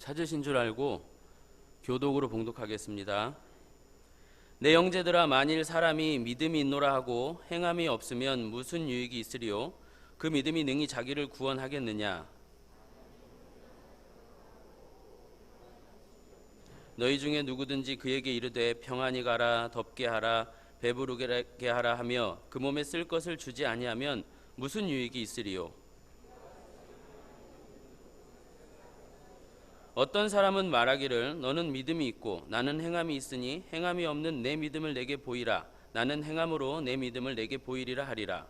찾으신 줄 알고 교독으로 봉독하겠습니다. 내 형제들아, 만일 사람이 믿음이 있노라 하고 행함이 없으면 무슨 유익이 있으리요? 그 믿음이 능히 자기를 구원하겠느냐? 너희 중에 누구든지 그에게 이르되 평안히 가라, 덥게 하라, 배부르게 하라 하며 그 몸에 쓸 것을 주지 아니하면 무슨 유익이 있으리요? 어떤 사람은 말하기를 너는 믿음이 있고 나는 행함이 있으니 행함이 없는 내 믿음을 내게 보이라. 나는 행함으로 내 믿음을 내게 보이리라 하리라.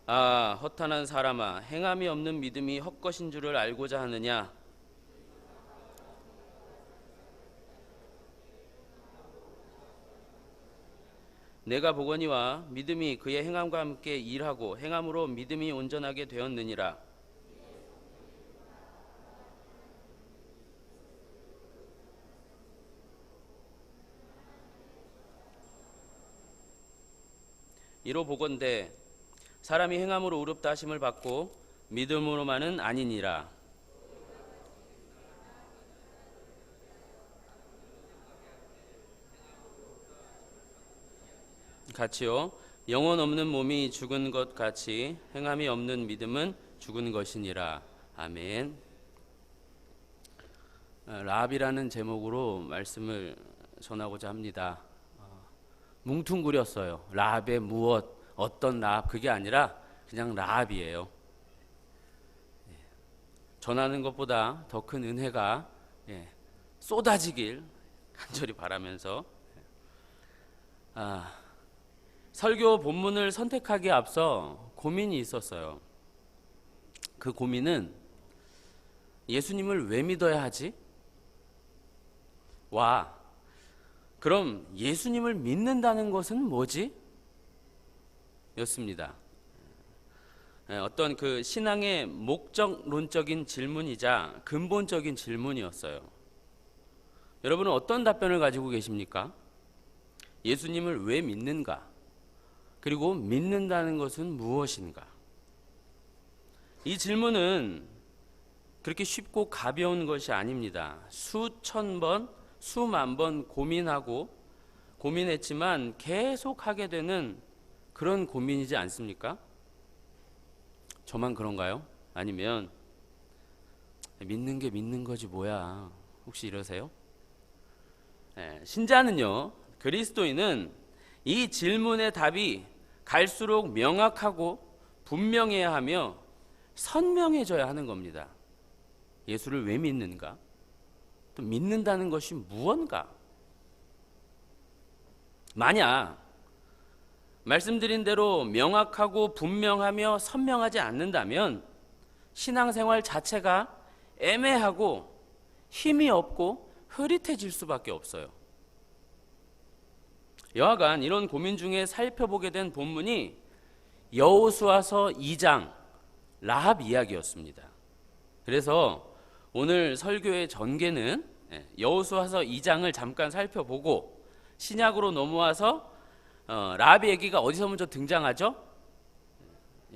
아, 허탄한 사람아, 행함이 없는 믿음이 헛것인 줄을 알고자 하느냐? 내가 보거니와 믿음이 그의 행함과 함께 일하고 행함으로 믿음이 온전하게 되었느니라. 이로 보건대 사람이 행함으로 의롭다 하심을 받고 믿음으로만은 아니니라. 같이요. 영혼 없는 몸이 죽은 것 같이 행함이 없는 믿음은 죽은 것이니라. 아멘. 라합이라는 제목으로 말씀을 전하고자 합니다. 뭉퉁그렸어요. 라합의 무엇, 어떤 라합, 그게 아니라 그냥 라합이에요. 전하는 것보다 더 큰 은혜가 쏟아지길 간절히 바라면서 설교 본문을 선택하기에 앞서 고민이 있었어요. 그 고민은 예수님을 왜 믿어야 하지? 와, 그럼 예수님을 믿는다는 것은 뭐지? 였습니다. 어떤 그 신앙의 목적론적인 질문이자 근본적인 질문이었어요. 여러분은 어떤 답변을 가지고 계십니까? 예수님을 왜 믿는가? 그리고 믿는다는 것은 무엇인가? 이 질문은 그렇게 쉽고 가벼운 것이 아닙니다. 수천 번, 수만 번 고민했지만 계속 하게 되는 그런 고민이지 않습니까? 저만 그런가요? 아니면 믿는 게 믿는 거지 뭐야, 혹시 이러세요? 신자는요, 그리스도인은 이 질문의 답이 갈수록 명확하고 분명해야 하며 선명해져야 하는 겁니다. 예수를 왜 믿는가? 또 믿는다는 것이 무언가? 만약 말씀드린 대로 명확하고 분명하며 선명하지 않는다면 신앙생활 자체가 애매하고 힘이 없고 흐릿해질 수밖에 없어요. 여하간 이런 고민 중에 살펴보게 된 본문이 여호수아서 2장 라합 이야기였습니다. 그래서 오늘 설교의 전개는 여호수아서 2장을 잠깐 살펴보고 신약으로 넘어와서 라합의 얘기가 어디서 먼저 등장하죠?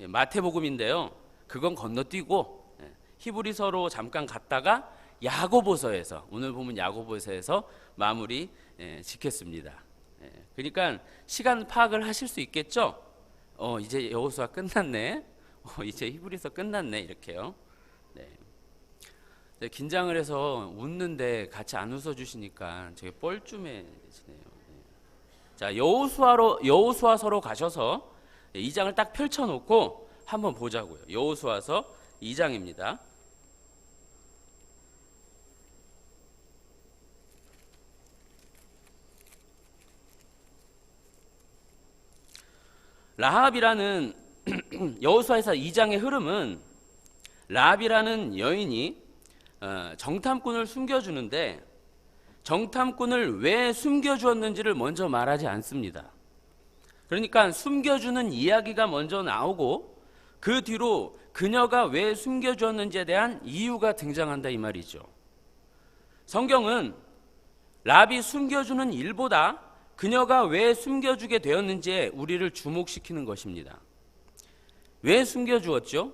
마태복음인데요. 그건 건너뛰고 히브리서로 잠깐 갔다가 야고보서에서, 오늘 보면 야고보서에서 마무리 짓겠습니다. 그러니까 시간 파악을 하실 수 있겠죠? 이제 여호수아 끝났네. 이제 히브리서 끝났네. 이렇게요. 긴장을 해서 웃는데 같이 안 웃어주시니까 되게 뻘쭘해지네요. 자, 여호수아서로 가셔서 2장을 딱 펼쳐놓고 한번 보자고요. 여호수아서 2장입니다. 라합이라는 여호수아에서 2장의 흐름은 라합이라는 여인이 정탐꾼을 숨겨주는데 정탐꾼을 왜 숨겨주었는지를 먼저 말하지 않습니다. 그러니까 숨겨주는 이야기가 먼저 나오고 그 뒤로 그녀가 왜 숨겨주었는지에 대한 이유가 등장한다 이 말이죠. 성경은 라합이 숨겨주는 일보다 그녀가 왜 숨겨주게 되었는지에 우리를 주목시키는 것입니다. 왜 숨겨주었죠?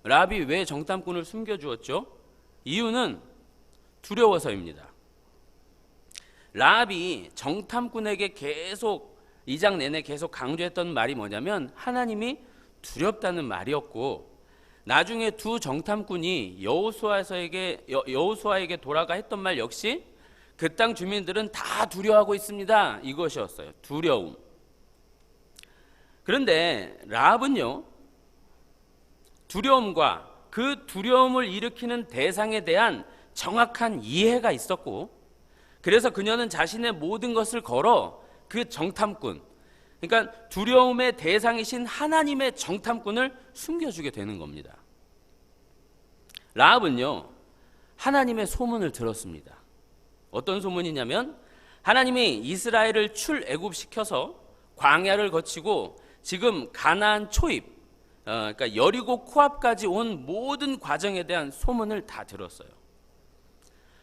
라합이 왜 정탐꾼을 숨겨주었죠? 이유는 두려워서입니다. 라합이 정탐꾼에게 계속 2장 내내 계속 강조했던 말이 뭐냐면 하나님이 두렵다는 말이었고, 나중에 두 정탐꾼이 여호수아에게 돌아가 했던 말 역시 그 땅 주민들은 다 두려워하고 있습니다, 이것이었어요. 두려움. 그런데 라합은요, 두려움과 그 두려움을 일으키는 대상에 대한 정확한 이해가 있었고, 그래서 그녀는 자신의 모든 것을 걸어 그 정탐꾼, 그러니까 두려움의 대상이신 하나님의 정탐꾼을 숨겨주게 되는 겁니다. 라합은요, 하나님의 소문을 들었습니다. 어떤 소문이냐면 하나님이 이스라엘을 출애굽시켜서 광야를 거치고 지금 가나안 초입, 그러니까 여리고 코앞까지 온 모든 과정에 대한 소문을 다 들었어요.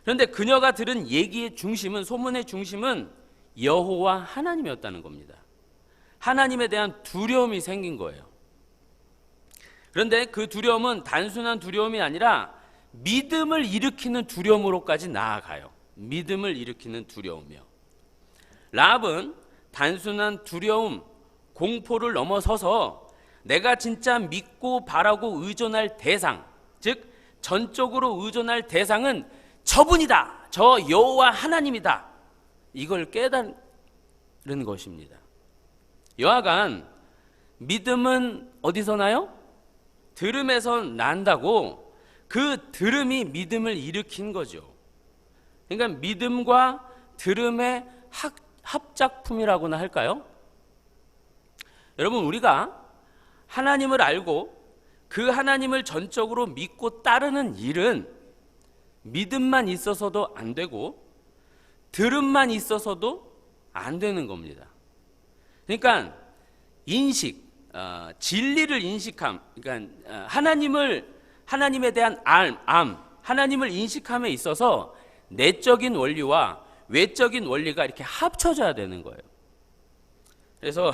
그런데 그녀가 들은 얘기의 중심은, 소문의 중심은 여호와 하나님이었다는 겁니다. 하나님에 대한 두려움이 생긴 거예요. 그런데 그 두려움은 단순한 두려움이 아니라 믿음을 일으키는 두려움으로까지 나아가요. 믿음을 일으키는 두려움이요. 라합은 단순한 두려움, 공포를 넘어서서 내가 진짜 믿고 바라고 의존할 대상, 즉 전적으로 의존할 대상은 저분이다, 저 여호와 하나님이다, 이걸 깨달은 것입니다. 여하간 믿음은 어디서 나요? 들음에서 난다고. 그 들음이 믿음을 일으킨 거죠. 그러니까 믿음과 들음의 합작품이라고나 할까요? 여러분, 우리가 하나님을 알고 그 하나님을 전적으로 믿고 따르는 일은 믿음만 있어서도 안 되고 들음만 있어서도 안 되는 겁니다. 그러니까 인식, 진리를 인식함, 그러니까 하나님에 대한 하나님을 인식함에 있어서 내적인 원리와 외적인 원리가 이렇게 합쳐져야 되는 거예요. 그래서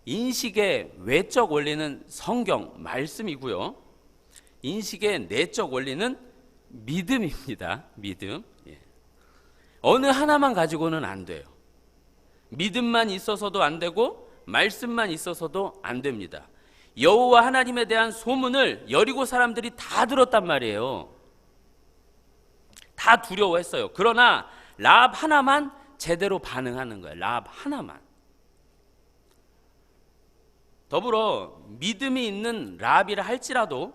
인식의 외적 원리는 성경, 말씀이고요. 인식의 내적 원리는 믿음입니다. 믿음. 어느 하나만 가지고는 안 돼요. 믿음만 있어서도 안 되고 말씀만 있어서도 안 됩니다. 여호와 하나님에 대한 소문을 여리고 사람들이 다 들었단 말이에요. 다 두려워했어요. 그러나 라합 하나만 제대로 반응하는 거예요. 라합 하나만. 더불어 믿음이 있는 라합이라 할지라도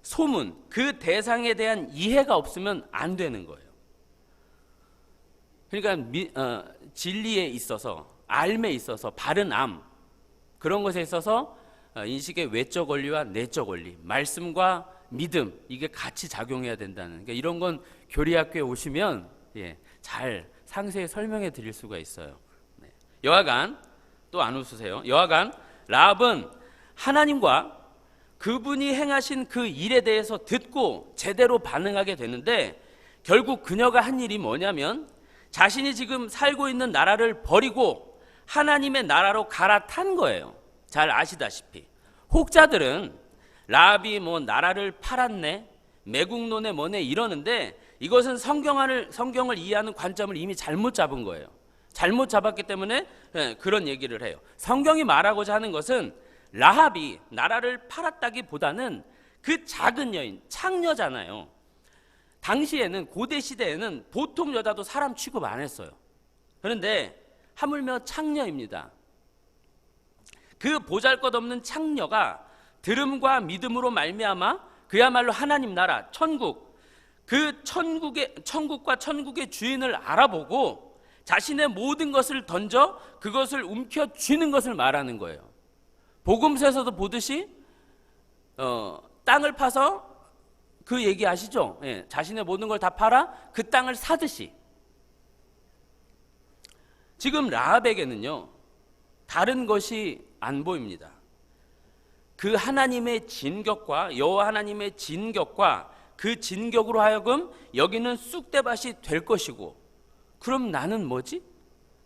소문, 그 대상에 대한 이해가 없으면 안 되는 거예요. 그러니까 진리에 있어서, 알에 있어서, 바른 암, 그런 것에 있어서 인식의 외적 원리와 내적 원리, 말씀과 믿음, 이게 같이 작용해야 된다는, 그러니까 이런 건 교리학교에 오시면 잘 상세히 설명해 드릴 수가 있어요. 여하간, 또 안 웃으세요. 여하간 라합은 하나님과 그분이 행하신 그 일에 대해서 듣고 제대로 반응하게 되는데, 결국 그녀가 한 일이 뭐냐면 자신이 지금 살고 있는 나라를 버리고 하나님의 나라로 갈아탄 거예요. 잘 아시다시피 혹자들은 라합이 나라를 팔았네, 매국노네 뭐네 이러는데, 이것은 성경을 이해하는 관점을 이미 잘못 잡은 거예요. 잘못 잡았기 때문에 그런 얘기를 해요. 성경이 말하고자 하는 것은 라합이 나라를 팔았다기보다는 그 작은 여인, 창녀잖아요. 당시에는, 고대 시대에는 보통 여자도 사람 취급 안 했어요. 그런데 하물며 창녀입니다. 그 보잘것없는 창녀가 들음과 믿음으로 말미암아 그야말로 하나님 나라, 천국, 그 천국과 천국의 주인을 알아보고 자신의 모든 것을 던져 그것을 움켜쥐는 것을 말하는 거예요. 복음서에서도 보듯이 땅을 파서, 그 얘기 아시죠? 자신의 모든 걸 다 팔아 그 땅을 사듯이. 지금 라합에게는요, 다른 것이 안 보입니다. 그 하나님의 진격과, 여호와 하나님의 진격과 그 진격으로 하여금 여기는 쑥대밭이 될 것이고, 그럼 나는 뭐지?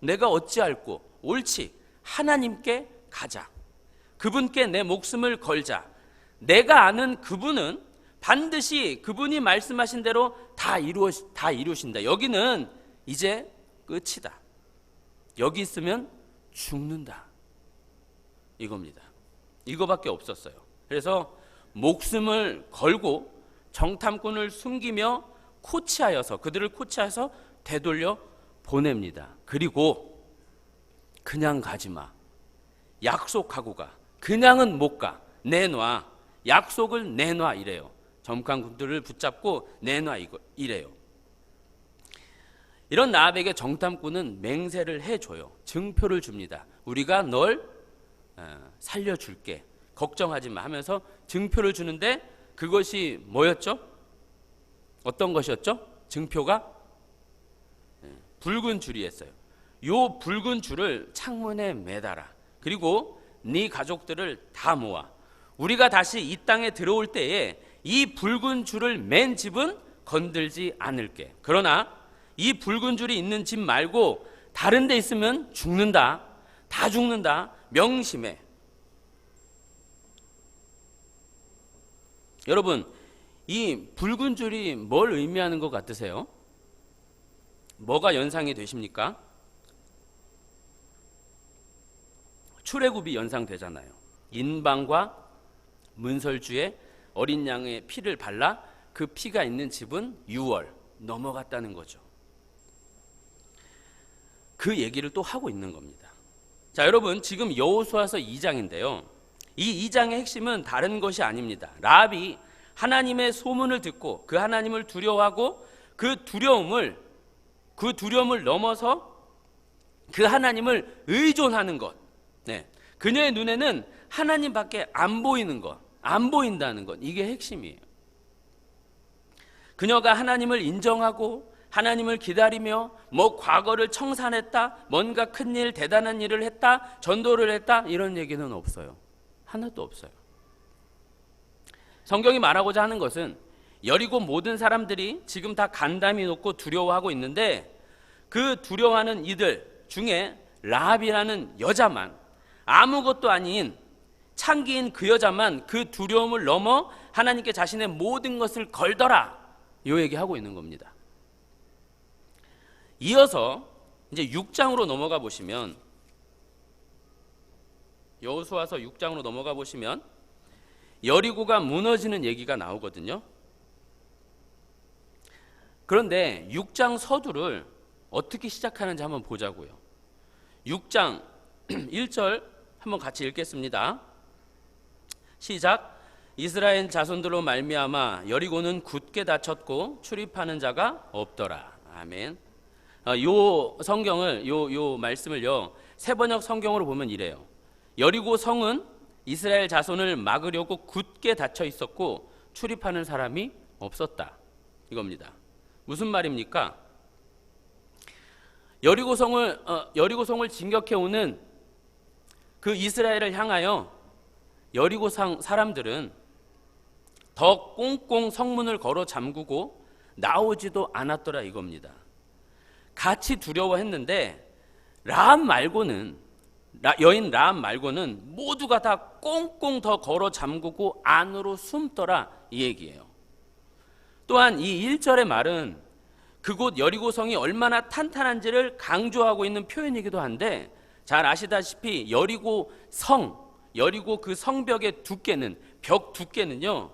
내가 어찌할꼬? 옳지, 하나님께 가자. 그분께 내 목숨을 걸자. 내가 아는 그분은 반드시 그분이 말씀하신 대로 다 이루신다. 여기는 이제 끝이다. 여기 있으면 죽는다. 이겁니다. 이거밖에 없었어요. 그래서 목숨을 걸고 정탐꾼을 숨기며 그들을 코치하여서 되돌려 보냅니다. 그리고 그냥 가지 마. 약속하고 가. 그냥은 못 가. 내놔. 약속을 내놔 이래요. 정탐꾼들을 붙잡고 내놔 이래요. 이런 라합에게 정탐꾼은 맹세를 해줘요. 증표를 줍니다. 우리가 널 살려줄게. 걱정하지 마 하면서 증표를 주는데 그것이 뭐였죠? 어떤 것이었죠? 증표가 붉은 줄이었어요. 요 붉은 줄을 창문에 매달아. 그리고 네 가족들을 다 모아. 우리가 다시 이 땅에 들어올 때에 이 붉은 줄을 맨 집은 건들지 않을게. 그러나 이 붉은 줄이 있는 집 말고 다른 데 있으면 죽는다. 다 죽는다. 명심해. 여러분, 이 붉은 줄이 뭘 의미하는 것 같으세요? 뭐가 연상이 되십니까? 출애굽이 연상되잖아요. 인방과 문설주에 어린 양의 피를 발라 그 피가 있는 집은 유월 넘어갔다는 거죠. 그 얘기를 또 하고 있는 겁니다. 자, 여러분, 지금 여호수아서 2장인데요. 이 2장의 핵심은 다른 것이 아닙니다. 라합이 하나님의 소문을 듣고 그 하나님을 두려워하고 그 두려움을 넘어서 그 하나님을 의존하는 것. 네. 그녀의 눈에는 하나님밖에 안 보이는 것, 안 보인다는 것. 이게 핵심이에요. 그녀가 하나님을 인정하고 하나님을 기다리며 과거를 청산했다, 뭔가 큰일, 대단한 일을 했다, 전도를 했다, 이런 얘기는 없어요. 하나도 없어요. 성경이 말하고자 하는 것은 여리고 모든 사람들이 지금 다 간담이 놓고 두려워하고 있는데 그 두려워하는 이들 중에 라합이라는 여자만, 아무것도 아닌 창기인 그 여자만 그 두려움을 넘어 하나님께 자신의 모든 것을 걸더라, 이 얘기하고 있는 겁니다. 이어서 이제 6장으로 넘어가 보시면, 여호수아서 6장으로 넘어가 보시면 여리고가 무너지는 얘기가 나오거든요. 그런데 6장 서두를 어떻게 시작하는지 한번 보자고요. 6장 1절 한번 같이 읽겠습니다. 시작. 이스라엘 자손들로 말미암아 여리고는 굳게 닫혔고 출입하는 자가 없더라. 아멘. 요 성경을 요 말씀을요 세번역 성경으로 보면 이래요. 여리고 성은 이스라엘 자손을 막으려고 굳게 닫혀 있었고 출입하는 사람이 없었다, 이겁니다. 무슨 말입니까? 여리고성을 진격해 오는 그 이스라엘을 향하여 여리고 사람들은 더 꽁꽁 성문을 걸어 잠그고 나오지도 않았더라, 이겁니다. 같이 두려워했는데 여인 라합 말고는 모두가 다 꽁꽁 더 걸어 잠그고 안으로 숨더라, 이 얘기예요. 또한 이 1절의 말은 그곳 여리고성이 얼마나 탄탄한지를 강조하고 있는 표현이기도 한데, 잘 아시다시피 여리고 그 성벽의 벽 두께는요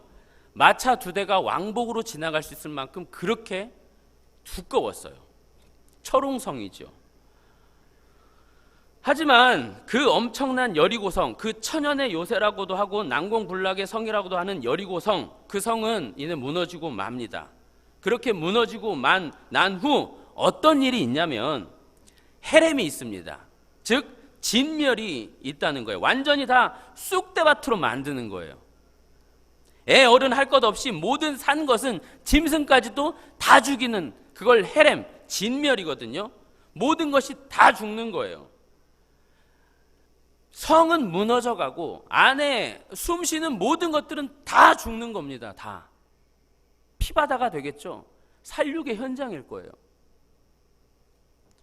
마차 2대가 왕복으로 지나갈 수 있을 만큼 그렇게 두꺼웠어요. 철옹성이죠. 하지만 그 엄청난 여리고성, 그 천연의 요새라고도 하고 난공불락의 성이라고도 하는 여리고성, 그 성은 이제 무너지고 맙니다. 그렇게 무너지고 난 후 어떤 일이 있냐면 헤렘이 있습니다. 즉 진멸이 있다는 거예요. 완전히 다 쑥대밭으로 만드는 거예요. 애 어른 할 것 없이 모든 산 것은 짐승까지도 다 죽이는, 그걸 헤렘, 진멸이거든요. 모든 것이 다 죽는 거예요. 성은 무너져가고 안에 숨쉬는 모든 것들은 다 죽는 겁니다. 다 피바다가 되겠죠. 살육의 현장일 거예요.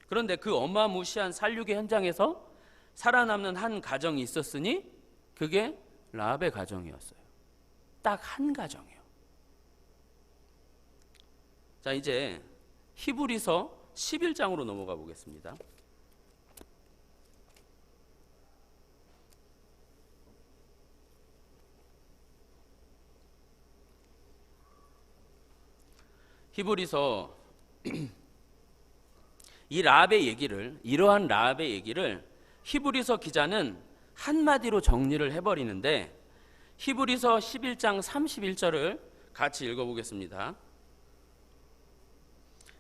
그런데 그 어마무시한 살육의 현장에서 살아남는 한 가정이 있었으니 그게 라합의 가정이었어요. 딱 한 가정이에요. 자, 이제 히브리서 11장으로 넘어가 보겠습니다. 히브리서 이 라합의 얘기를, 이러한 라합의 얘기를 히브리서 기자는 한마디로 정리를 해버리는데, 히브리서 11장 31절을 같이 읽어보겠습니다.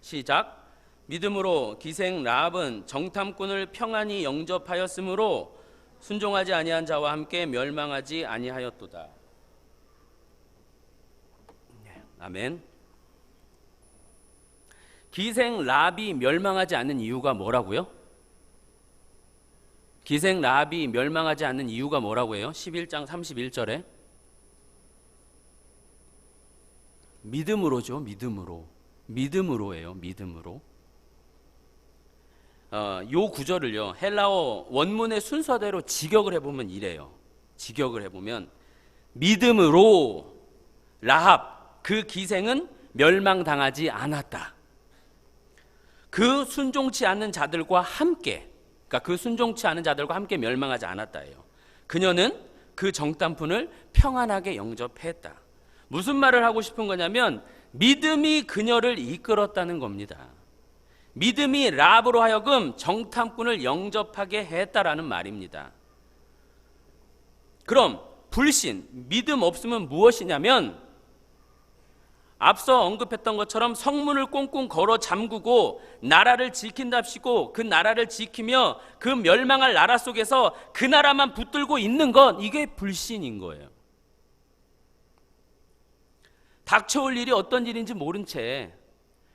시작. 믿음으로 기생 라합은 정탐꾼을 평안히 영접하였으므로 순종하지 아니한 자와 함께 멸망하지 아니하였도다. 아멘. 기생 라합이 멸망하지 않는 이유가 뭐라고요? 기생 라합이 멸망하지 않는 이유가 뭐라고 해요? 11장 31절에 믿음으로죠. 믿음으로예요. 믿음으로. 요 구절을요, 헬라어 원문의 순서대로 직역을 해보면 이래요. 직역을 해보면 믿음으로 라합 그 기생은 멸망당하지 않았다. 그 순종치 않는 자들과 함께, 그러니까 그 순종치 않은 자들과 함께 멸망하지 않았다예요. 그녀는 그 정탐꾼을 평안하게 영접했다. 무슨 말을 하고 싶은 거냐면 믿음이 그녀를 이끌었다는 겁니다. 믿음이 라합으로 하여금 정탐꾼을 영접하게 했다라는 말입니다. 그럼 불신, 믿음 없음은 무엇이냐면 앞서 언급했던 것처럼 성문을 꽁꽁 걸어 잠그고 나라를 지킨답시고 그 나라를 지키며 그 멸망할 나라 속에서 그 나라만 붙들고 있는 것, 이게 불신인 거예요. 닥쳐올 일이 어떤 일인지 모른 채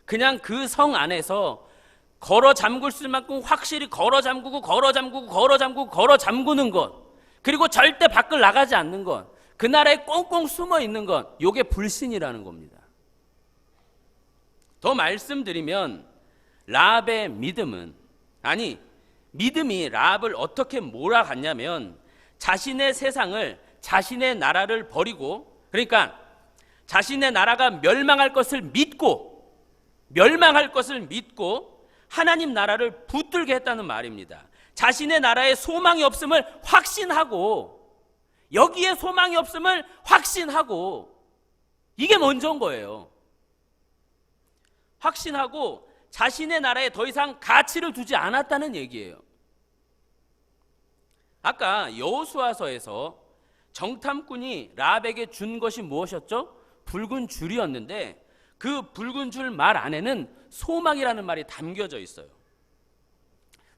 그냥 그 성 안에서 걸어 잠글 수만큼 확실히 걸어 잠그는 것, 그리고 절대 밖을 나가지 않는 것, 그 나라에 꽁꽁 숨어 있는 것, 이게 불신이라는 겁니다. 더 말씀드리면 라합의 믿음은, 아니 믿음이 라합을 어떻게 몰아갔냐면 자신의 세상을, 자신의 나라를 버리고, 그러니까 자신의 나라가 멸망할 것을 믿고 하나님 나라를 붙들게 했다는 말입니다. 자신의 나라에 소망이 없음을 확신하고, 여기에 소망이 없음을 확신하고, 이게 먼저인 거예요. 확신하고 자신의 나라에 더 이상 가치를 두지 않았다는 얘기예요. 아까 여호수아서에서 정탐꾼이 라합에게 준 것이 무엇이었죠? 붉은 줄이었는데 그 붉은 줄 말 안에는 소망이라는 말이 담겨져 있어요.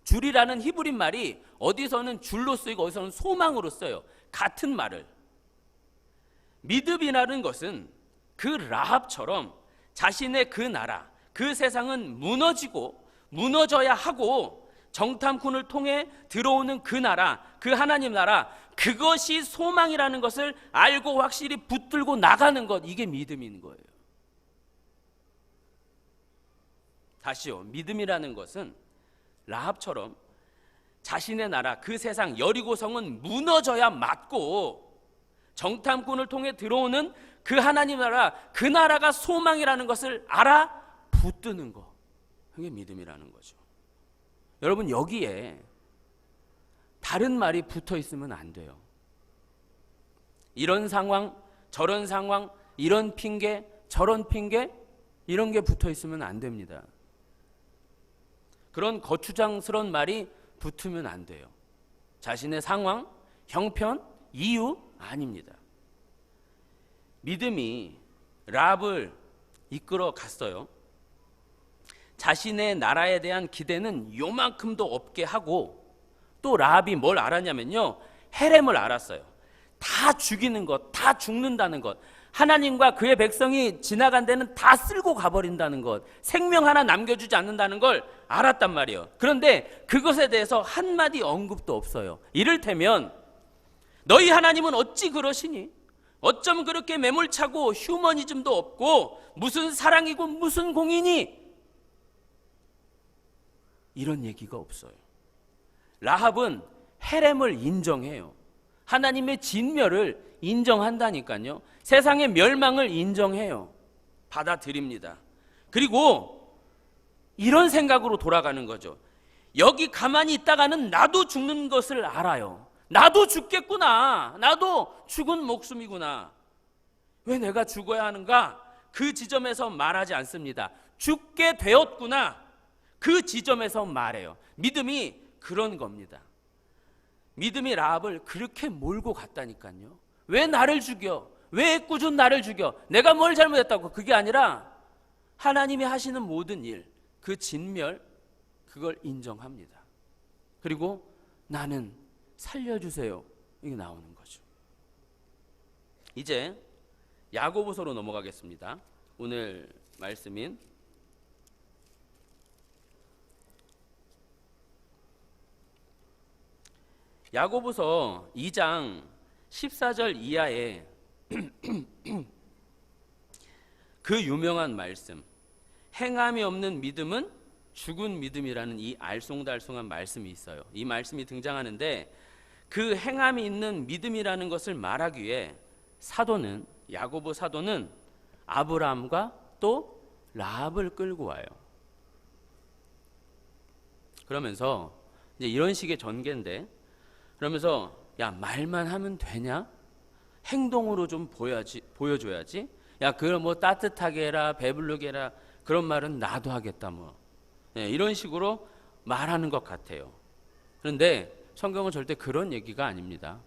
줄이라는 히브리 말이 어디서는 줄로 쓰이고 어디서는 소망으로 써요. 같은 말을. 믿음이라는 것은 그 라합처럼 자신의 그 나라, 그 세상은 무너져야 하고 정탐꾼을 통해 들어오는 그 나라, 그 하나님 나라, 그것이 소망이라는 것을 알고 확실히 붙들고 나가는 것, 이게 믿음인 거예요. 다시요, 믿음이라는 것은 라합처럼 자신의 나라, 그 세상, 여리고성은 무너져야 맞고 정탐꾼을 통해 들어오는 그 하나님 나라, 그 나라가 소망이라는 것을 알아 붙드는 것, 그게 믿음이라는 거죠. 여러분, 여기에 다른 말이 붙어 있으면 안 돼요. 이런 상황, 저런 상황, 이런 핑계, 저런 핑계, 이런 게 붙어 있으면 안 됩니다. 그런 거추장스러운 말이 붙으면 안 돼요. 자신의 상황, 형편, 이유 아닙니다. 믿음이 라합을 이끌어 갔어요. 자신의 나라에 대한 기대는 요만큼도 없게 하고, 또 라합이 뭘 알았냐면요, 헤렘을 알았어요. 다 죽이는 것, 다 죽는다는 것, 하나님과 그의 백성이 지나간 데는 다 쓸고 가버린다는 것, 생명 하나 남겨주지 않는다는 걸 알았단 말이에요. 그런데 그것에 대해서 한마디 언급도 없어요. 이를테면 너희 하나님은 어찌 그러시니? 어쩜 그렇게 매몰차고 휴머니즘도 없고 무슨 사랑이고 무슨 공이니? 이런 얘기가 없어요. 라합은 헤렘을 인정해요. 하나님의 진멸을 인정한다니까요. 세상의 멸망을 인정해요. 받아들입니다. 그리고 이런 생각으로 돌아가는 거죠. 여기 가만히 있다가는 나도 죽는 것을 알아요. 나도 죽겠구나. 나도 죽은 목숨이구나. 왜 내가 죽어야 하는가? 그 지점에서 말하지 않습니다. 죽게 되었구나. 그 지점에서 말해요. 믿음이 그런 겁니다. 믿음이 라합을 그렇게 몰고 갔다니까요. 왜 나를 죽여? 왜 꾸준 나를 죽여? 내가 뭘 잘못했다고? 그게 아니라 하나님이 하시는 모든 일, 그 진멸, 그걸 인정합니다. 그리고 나는 살려주세요. 이게 나오는 거죠. 이제 야고보서로 넘어가겠습니다. 오늘 말씀인 야고보서 2장 14절 이하에 그 유명한 말씀, 행함이 없는 믿음은 죽은 믿음이라는 이 알쏭달쏭한 말씀이 있어요. 이 말씀이 등장하는데 그 행함이 있는 믿음이라는 것을 말하기 위해 사도는, 야고보 사도는 아브라함과 또 라합을 끌고 와요. 그러면서 이제 이런 식의 전개인데, 그러면서 야, 말만 하면 되냐? 행동으로 좀 보여줘야지. 야, 그걸 뭐 따뜻하게 해라, 배부르게 해라, 그런 말은 나도 하겠다 뭐. 네, 이런 식으로 말하는 것 같아요. 그런데 성경은 절대 그런 얘기가 아닙니다.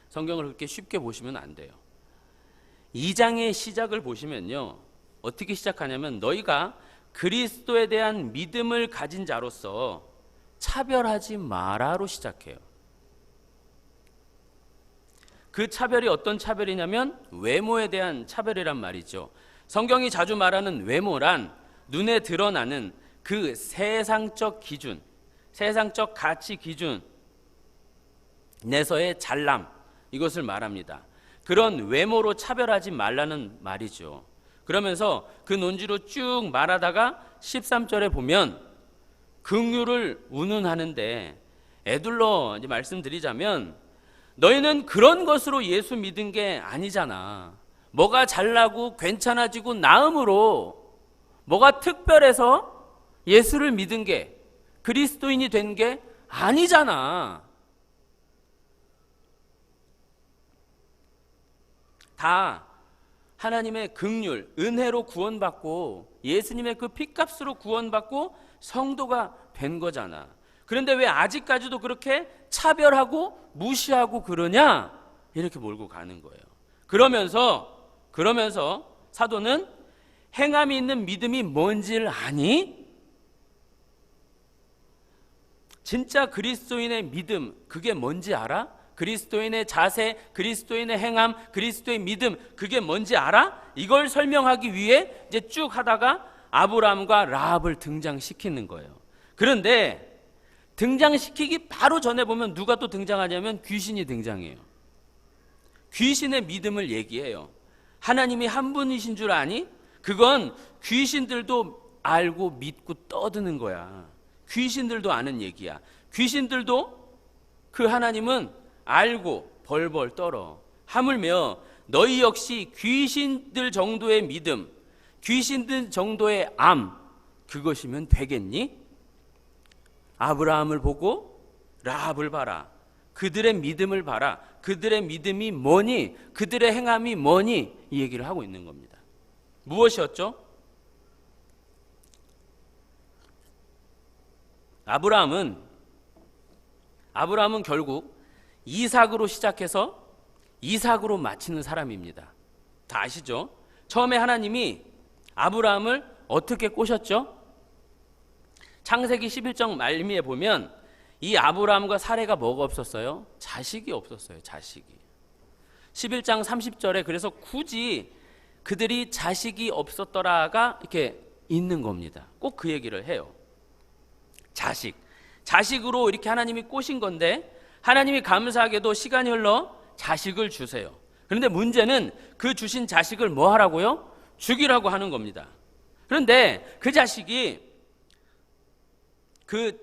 성경을 그렇게 쉽게 보시면 안 돼요. 2장의 시작을 보시면요, 어떻게 시작하냐면 너희가 그리스도에 대한 믿음을 가진 자로서 차별하지 마라로 시작해요. 그 차별이 어떤 차별이냐면 외모에 대한 차별이란 말이죠. 성경이 자주 말하는 외모란 눈에 드러나는 그 세상적 기준, 세상적 가치 기준 내서의 잘남, 이것을 말합니다. 그런 외모로 차별하지 말라는 말이죠. 그러면서 그 논지로 쭉 말하다가 13절에 보면 긍휼을 운운하는데, 애둘러 이제 말씀드리자면 너희는 그런 것으로 예수 믿은 게 아니잖아. 뭐가 잘나고 괜찮아지고 나음으로 뭐가 특별해서 예수를 믿은 게, 그리스도인이 된 게 아니잖아. 다 하나님의 긍휼, 은혜로 구원받고 예수님의 그 피값으로 구원받고 성도가 된 거잖아. 그런데 왜 아직까지도 그렇게 차별하고 무시하고 그러냐? 이렇게 몰고 가는 거예요. 그러면서 사도는 행함이 있는 믿음이 뭔지를 아니? 진짜 그리스도인의 믿음, 그게 뭔지 알아? 그리스도인의 자세, 그리스도인의 행함, 그리스도의 믿음, 그게 뭔지 알아? 이걸 설명하기 위해 이제 쭉 하다가 아브라함과 라합을 등장시키는 거예요. 그런데 등장시키기 바로 전에 보면 누가 또 등장하냐면 귀신이 등장해요. 귀신의 믿음을 얘기해요. 하나님이 한 분이신 줄 아니? 그건 귀신들도 알고 믿고 떠드는 거야. 귀신들도 아는 얘기야. 귀신들도 그 하나님은 알고 벌벌 떨어. 하물며 너희 역시 귀신들 정도의 믿음, 귀신들 정도의 암, 그것이면 되겠니? 아브라함을 보고 라합을 봐라. 그들의 믿음을 봐라. 그들의 믿음이 뭐니? 그들의 행함이 뭐니? 이 얘기를 하고 있는 겁니다. 무엇이었죠? 아브라함은 결국 이삭으로 시작해서 이삭으로 마치는 사람입니다. 다 아시죠? 처음에 하나님이 아브라함을 어떻게 꼬셨죠? 창세기 11장 말미에 보면 이 아브라함과 사레가 뭐가 없었어요? 자식이 없었어요. 자식이. 11장 30절에 그래서 굳이 그들이 자식이 없었더라가 이렇게 있는 겁니다. 꼭 그 얘기를 해요. 자식으로 이렇게 하나님이 꼬신 건데, 하나님이 감사하게도 시간이 흘러 자식을 주세요. 그런데 문제는 그 주신 자식을 뭐 하라고요? 죽이라고 하는 겁니다. 그런데 그 자식이, 그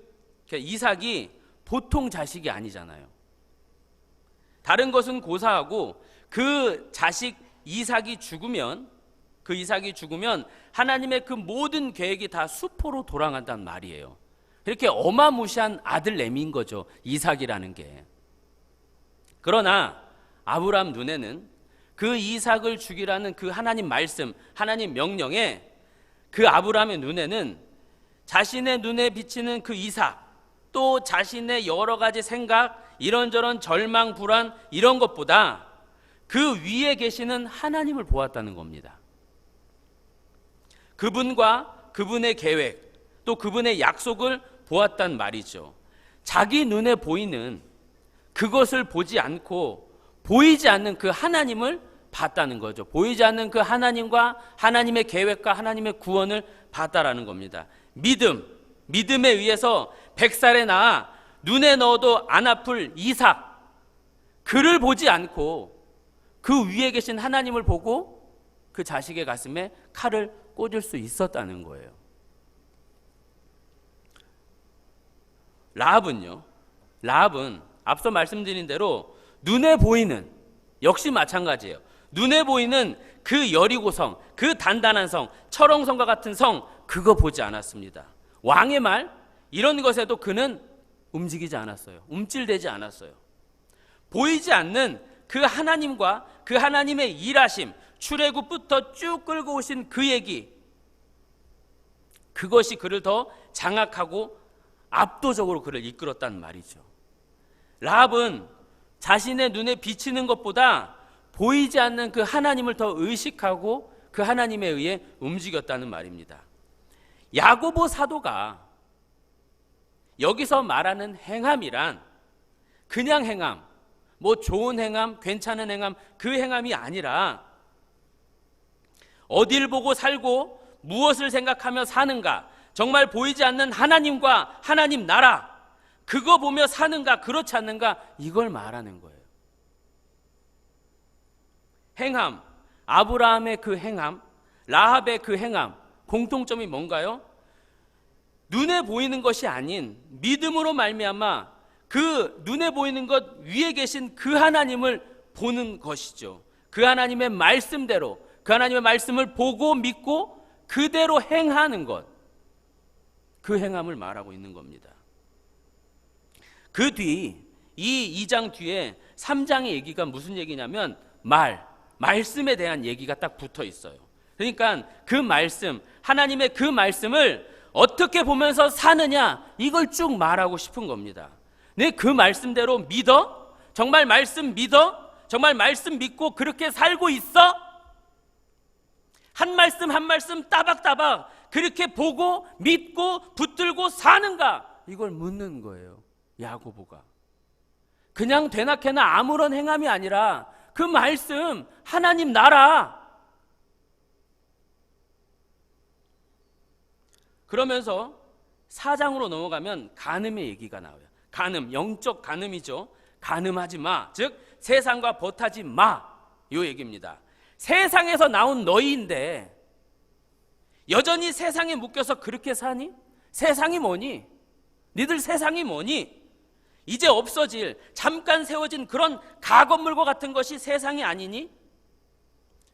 이삭이 보통 자식이 아니잖아요. 다른 것은 고사하고 그 자식 이삭이 죽으면 하나님의 그 모든 계획이 다 수포로 돌아간단 말이에요. 이렇게 어마무시한 아들내미인 거죠, 이삭이라는 게. 그러나 아브라함 눈에는 그 이삭을 죽이라는 그 하나님 말씀, 하나님 명령에 그 아브라함의 눈에는 자신의 눈에 비치는 그 이삭, 또 자신의 여러 가지 생각, 이런저런 절망, 불안 이런 것보다 그 위에 계시는 하나님을 보았다는 겁니다. 그분과 그분의 계획, 또 그분의 약속을 보았단 말이죠. 자기 눈에 보이는 그것을 보지 않고 보이지 않는 그 하나님을 봤다는 거죠. 보이지 않는 그 하나님과 하나님의 계획과 하나님의 구원을 봤다라는 겁니다. 믿음에 의해서 100살에 낳아 눈에 넣어도 안 아플 이삭, 그를 보지 않고 그 위에 계신 하나님을 보고 그 자식의 가슴에 칼을 꽂을 수 있었다는 거예요. 라합은 앞서 말씀드린 대로 눈에 보이는, 역시 마찬가지예요. 눈에 보이는 그 여리고성, 그 단단한 성, 철옹성과 같은 성, 그거 보지 않았습니다. 왕의 말, 이런 것에도 그는 움직이지 않았어요. 움찔대지 않았어요. 보이지 않는 그 하나님과 그 하나님의 일하심, 출애굽부터 쭉 끌고 오신 그 얘기, 그것이 그를 더 장악하고 압도적으로 그를 이끌었단 말이죠. 라합은 자신의 눈에 비치는 것보다 보이지 않는 그 하나님을 더 의식하고 그 하나님에 의해 움직였다는 말입니다. 야고보 사도가 여기서 말하는 행함이란 그냥 행함, 뭐 좋은 행함, 괜찮은 행함, 그 행함이 아니라 어딜 보고 살고 무엇을 생각하며 사는가, 정말 보이지 않는 하나님과 하나님 나라, 그거 보며 사는가 그렇지 않는가, 이걸 말하는 거예요. 행함, 아브라함의 그 행함, 라합의 그 행함, 공통점이 뭔가요? 눈에 보이는 것이 아닌 믿음으로 말미암아 그 눈에 보이는 것 위에 계신 그 하나님을 보는 것이죠. 그 하나님의 말씀대로, 그 하나님의 말씀을 보고 믿고 그대로 행하는 것, 그 행함을 말하고 있는 겁니다. 그 뒤, 이 2장 뒤에 3장의 얘기가 무슨 얘기냐면 말씀에 대한 얘기가 딱 붙어 있어요. 그러니까 그 말씀, 하나님의 그 말씀을 어떻게 보면서 사느냐, 이걸 쭉 말하고 싶은 겁니다. 내 그 말씀대로 믿어? 정말 말씀 믿어? 정말 말씀 믿고 그렇게 살고 있어? 한 말씀 한 말씀 따박따박 그렇게 보고 믿고 붙들고 사는가? 이걸 묻는 거예요, 야고보가. 그냥 되나케나 아무런 행함이 아니라 그 말씀, 하나님 나라. 그러면서 4장으로 넘어가면 간음의 얘기가 나와요. 간음, 영적 간음이죠. 간음하지 마, 즉 세상과 벗하지 마, 이 얘기입니다. 세상에서 나온 너희인데 여전히 세상에 묶여서 그렇게 사니? 세상이 뭐니? 니들 세상이 뭐니? 이제 없어질, 잠깐 세워진 그런 가건물과 같은 것이 세상이 아니니?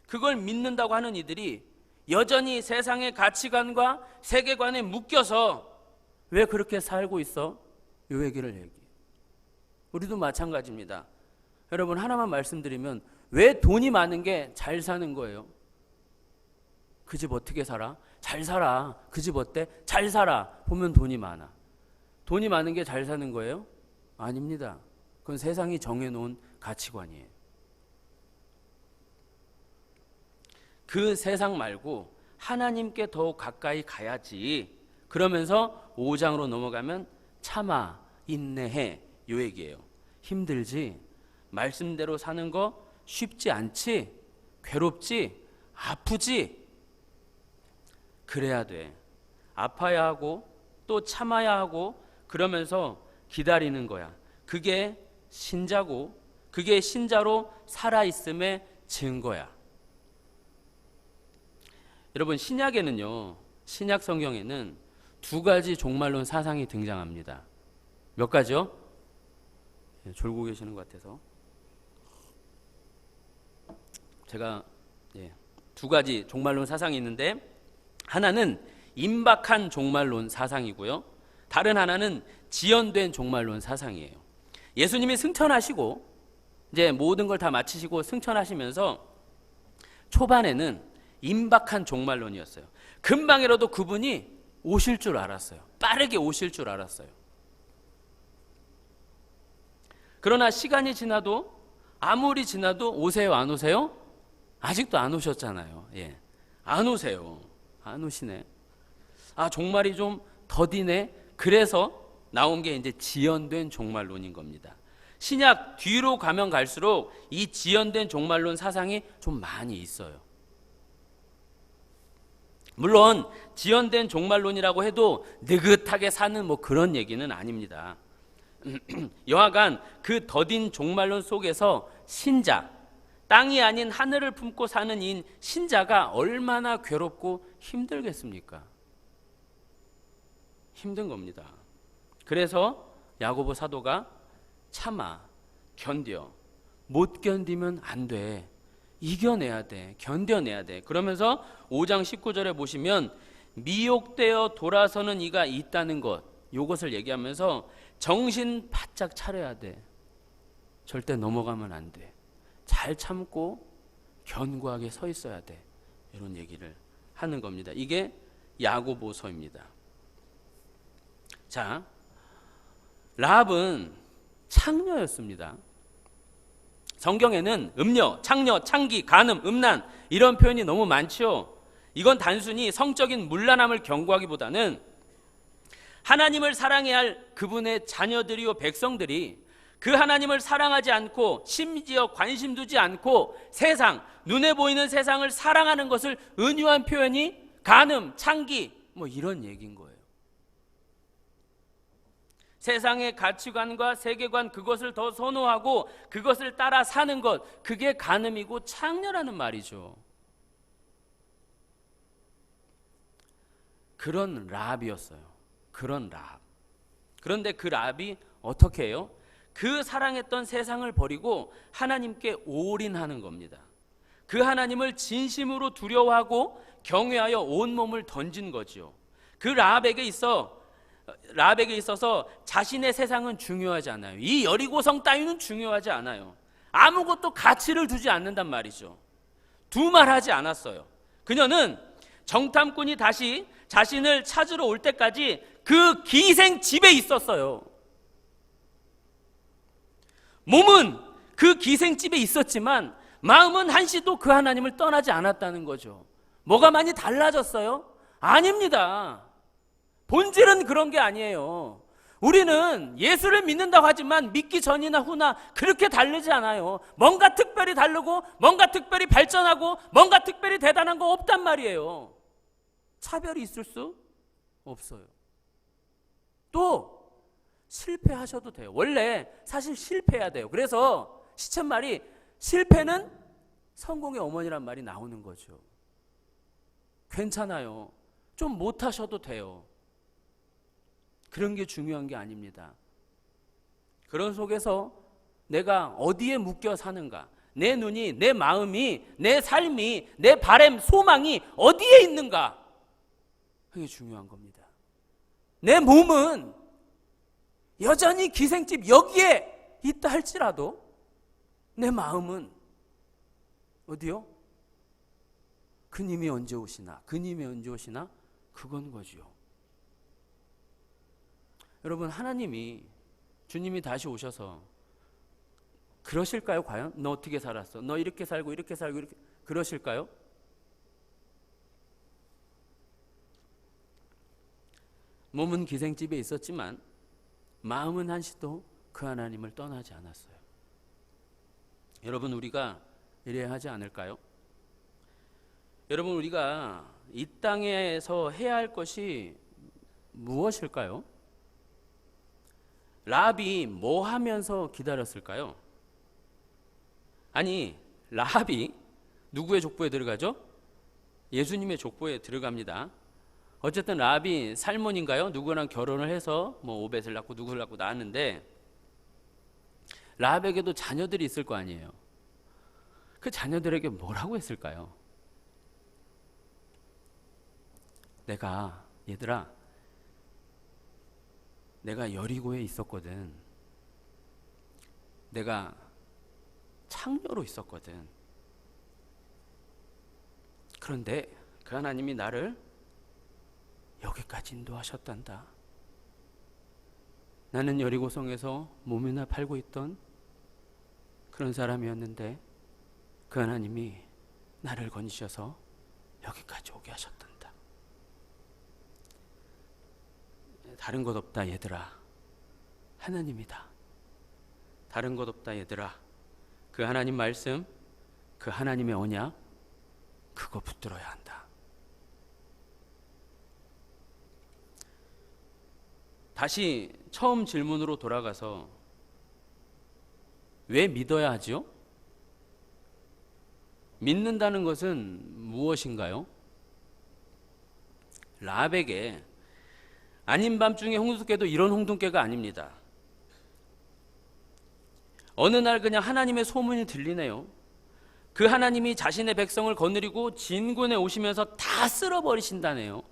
그걸 믿는다고 하는 이들이 여전히 세상의 가치관과 세계관에 묶여서 왜 그렇게 살고 있어? 이 얘기를 얘기해. 우리도 마찬가지입니다. 여러분, 하나만 말씀드리면 왜 돈이 많은 게 잘 사는 거예요? 그 집 어떻게 살아? 잘 살아. 그 집 어때? 잘 살아. 보면 돈이 많아. 돈이 많은 게 잘 사는 거예요? 아닙니다. 그건 세상이 정해놓은 가치관이에요. 그 세상 말고 하나님께 더욱 가까이 가야지. 그러면서 5장으로 넘어가면 참아, 인내해, 요 얘기예요. 힘들지? 말씀대로 사는 거 쉽지 않지? 괴롭지? 아프지? 그래야 돼. 아파야 하고 또 참아야 하고 그러면서 기다리는 거야. 그게 신자고 그게 신자로 살아있음의 증거야. 여러분, 신약에는요, 신약 성경에는 두 가지 종말론 사상이 등장합니다. 몇 가지요? 졸고 계시는 것 같아서. 제가 두 가지 종말론 사상이 있는데, 하나는 임박한 종말론 사상이고요, 다른 하나는 지연된 종말론 사상이에요. 예수님이 승천하시고 이제 모든 걸 다 마치시고 승천하시면서 초반에는 임박한 종말론이었어요. 금방이라도 그분이 오실 줄 알았어요. 빠르게 오실 줄 알았어요. 그러나 시간이 지나도, 아무리 지나도 오세요 안 오세요? 아직도 안 오셨잖아요. 안 오세요. 안 오시네. 종말이 좀 더디네. 그래서 나온 게 이제 지연된 종말론인 겁니다. 신약 뒤로 가면 갈수록 이 지연된 종말론 사상이 좀 많이 있어요. 물론 지연된 종말론이라고 해도 느긋하게 사는 뭐 그런 얘기는 아닙니다. 여하간 그 더딘 종말론 속에서 신자, 땅이 아닌 하늘을 품고 사는 인 신자가 얼마나 괴롭고 힘들겠습니까? 힘든 겁니다. 그래서 야고보 사도가 참아, 견뎌, 못 견디면 안 돼, 이겨내야 돼, 견뎌내야 돼. 그러면서 5장 19절에 보시면 미혹되어 돌아서는 이가 있다는 것, 이것을 얘기하면서 정신 바짝 차려야 돼. 절대 넘어가면 안 돼. 잘 참고 견고하게 서 있어야 돼. 이런 얘기를 하는 겁니다. 이게 야고보서입니다. 자, 라합은 창녀였습니다. 성경에는 음녀, 창녀, 창기, 간음, 음란 이런 표현이 너무 많죠. 이건 단순히 성적인 문란함을 경고하기보다는 하나님을 사랑해야 할 그분의 자녀들이요 백성들이 그 하나님을 사랑하지 않고 심지어 관심 두지 않고 세상, 눈에 보이는 세상을 사랑하는 것을 은유한 표현이 간음, 창기 뭐 이런 얘기인 거예요. 세상의 가치관과 세계관, 그것을 더 선호하고 그것을 따라 사는 것, 그게 간음이고 창녀라는 말이죠. 그런 라합이었어요. 그런 라합. 그런데 그 라합이 어떻게 해요? 그 사랑했던 세상을 버리고 하나님께 올인하는 겁니다. 그 하나님을 진심으로 두려워하고 경외하여 온몸을 던진 거죠. 그 라합에게 있어서 자신의 세상은 중요하지 않아요. 이 여리고성 따위는 중요하지 않아요. 아무것도 가치를 두지 않는단 말이죠. 두말하지 않았어요. 그녀는 정탐꾼이 다시 자신을 찾으러 올 때까지 그 기생 집에 있었어요. 몸은 그 기생 집에 있었지만 마음은 한시도 그 하나님을 떠나지 않았다는 거죠. 뭐가 많이 달라졌어요? 아닙니다. 본질은 그런 게 아니에요. 우리는 예수를 믿는다고 하지만 믿기 전이나 후나 그렇게 다르지 않아요. 뭔가 특별히 다르고 뭔가 특별히 발전하고 뭔가 특별히 대단한 거 없단 말이에요. 차별이 있을 수 없어요. 또 실패하셔도 돼요. 원래 사실 실패해야 돼요. 그래서 시쳇말이 실패는 성공의 어머니란 말이 나오는 거죠. 괜찮아요. 좀 못하셔도 돼요. 그런 게 중요한 게 아닙니다. 그런 속에서 내가 어디에 묶여 사는가, 내 눈이, 내 마음이, 내 삶이, 내 바람, 소망이 어디에 있는가, 그게 중요한 겁니다. 내 몸은 여전히 기생집 여기에 있다 할지라도 내 마음은 어디요? 그님이 언제 오시나, 그님이 언제 오시나, 그건 거죠. 여러분, 하나님이, 주님이 다시 오셔서 그러실까요? 과연? 너 어떻게 살았어? 너 이렇게 살고 이렇게 살고 이렇게, 그러실까요? 몸은 기생집에 있었지만 마음은 한시도 그 하나님을 떠나지 않았어요. 여러분, 우리가 이래야 하지 않을까요? 여러분, 우리가 이 땅에서 해야 할 것이 무엇일까요? 라합이 뭐 하면서 기다렸을까요? 아니, 라합이 누구의 족보에 들어가죠? 예수님의 족보에 들어갑니다. 어쨌든 라합이 살몬인가요? 누구랑 결혼을 해서 뭐 오벳을 낳고 누구를 낳고 낳았는데 라합에게도 자녀들이 있을 거 아니에요. 그 자녀들에게 뭐라고 했을까요? 얘들아, 내가 여리고에 있었거든. 내가 창녀로 있었거든. 그런데 그 하나님이 나를 여기까지 인도하셨단다. 나는 여리고성에서 몸이나 팔고 있던 그런 사람이었는데 그 하나님이 나를 건지셔서 여기까지 오게 하셨단다. 다른 것 없다 얘들아, 하나님이다. 다른 것 없다 얘들아, 그 하나님 말씀, 그 하나님의 언약, 그거 붙들어야 한다. 다시 처음 질문으로 돌아가서 왜 믿어야 하죠? 믿는다는 것은 무엇인가요? 라합에게 아닌 밤중에 홍두깨도 이런 홍두깨가 아닙니다. 어느 날 그냥 하나님의 소문이 들리네요. 그 하나님이 자신의 백성을 거느리고 진군에 오시면서 다 쓸어버리신다네요.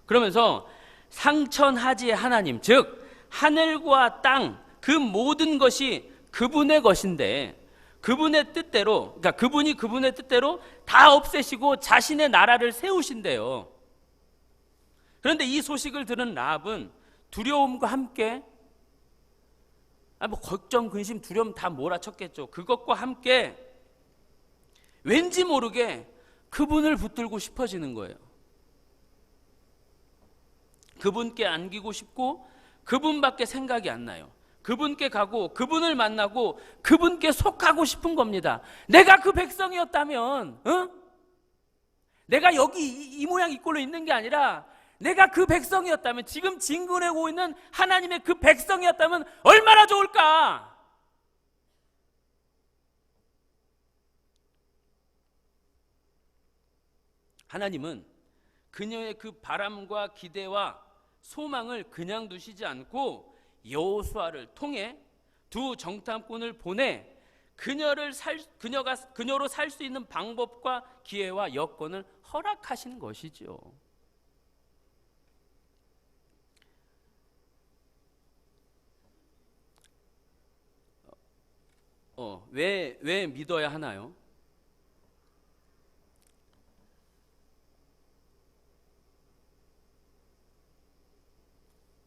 그러면서 상천하지의 하나님, 즉 하늘과 땅, 그 모든 것이 그분의 것인데 그분의 뜻대로, 그러니까 그분이 그분의 뜻대로 다 없애시고 자신의 나라를 세우신대요. 그런데 이 소식을 들은 라합은 두려움과 함께 걱정, 근심, 두려움 다 몰아쳤겠죠. 그것과 함께 왠지 모르게 그분을 붙들고 싶어지는 거예요. 그분께 안기고 싶고 그분밖에 생각이 안 나요. 그분께 가고 그분을 만나고 그분께 속하고 싶은 겁니다. 내가 그 백성이었다면, 내가 여기 이 모양 이 꼴로 있는 게 아니라 내가 그 백성이었다면, 지금 진군에 오고 있는 하나님의 그 백성이었다면 얼마나 좋을까? 하나님은 그녀의 그 바람과 기대와 소망을 그냥 두시지 않고 여호수아를 통해 두 정탐꾼을 보내 그녀로 살 수 있는 방법과 기회와 여건을 허락하신 것이죠. 왜 믿어야 하나요?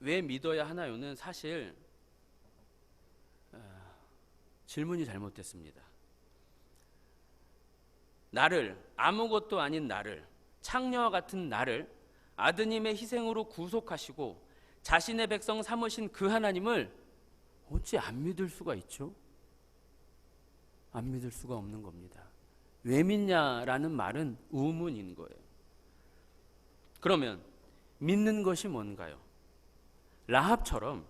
왜 믿어야 하나요는 사실 질문이 잘못됐습니다. 나를, 아무것도 아닌 나를, 창녀와 같은 나를 아드님의 희생으로 구속하시고 자신의 백성 삼으신 그 하나님을 어찌 안 믿을 수가 있죠? 안 믿을 수가 없는 겁니다. 왜 믿냐라는 말은 의문인 거예요. 그러면 믿는 것이 뭔가요? 라합처럼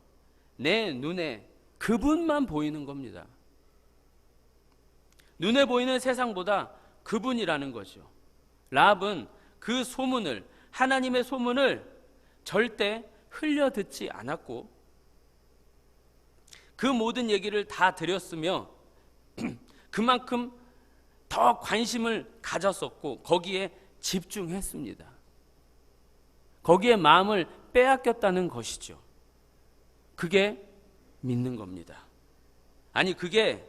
내 눈에 그분만 보이는 겁니다. 눈에 보이는 세상보다 그분이라는 거죠. 라합은 그 소문을, 하나님의 소문을 절대 흘려 듣지 않았고 그 모든 얘기를 다 들었으며 그만큼 더 관심을 가졌었고 거기에 집중했습니다. 거기에 마음을 빼앗겼다는 것이죠. 그게 믿는 겁니다. 아니, 그게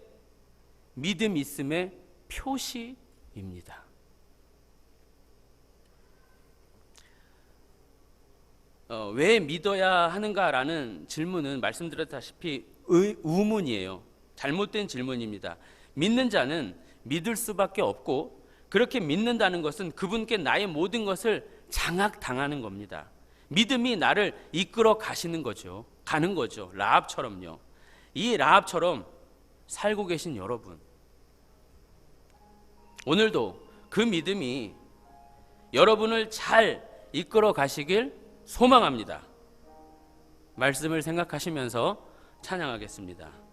믿음 있음의 표시입니다. 왜 믿어야 하는가라는 질문은 말씀드렸다시피 의문이에요. 잘못된 질문입니다. 믿는 자는 믿을 수밖에 없고 그렇게 믿는다는 것은 그분께 나의 모든 것을 장악당하는 겁니다. 믿음이 나를 이끌어 가는 거죠. 라합처럼요. 이 라합처럼 살고 계신 여러분, 오늘도 그 믿음이 여러분을 잘 이끌어 가시길 소망합니다. 말씀을 생각하시면서 찬양하겠습니다.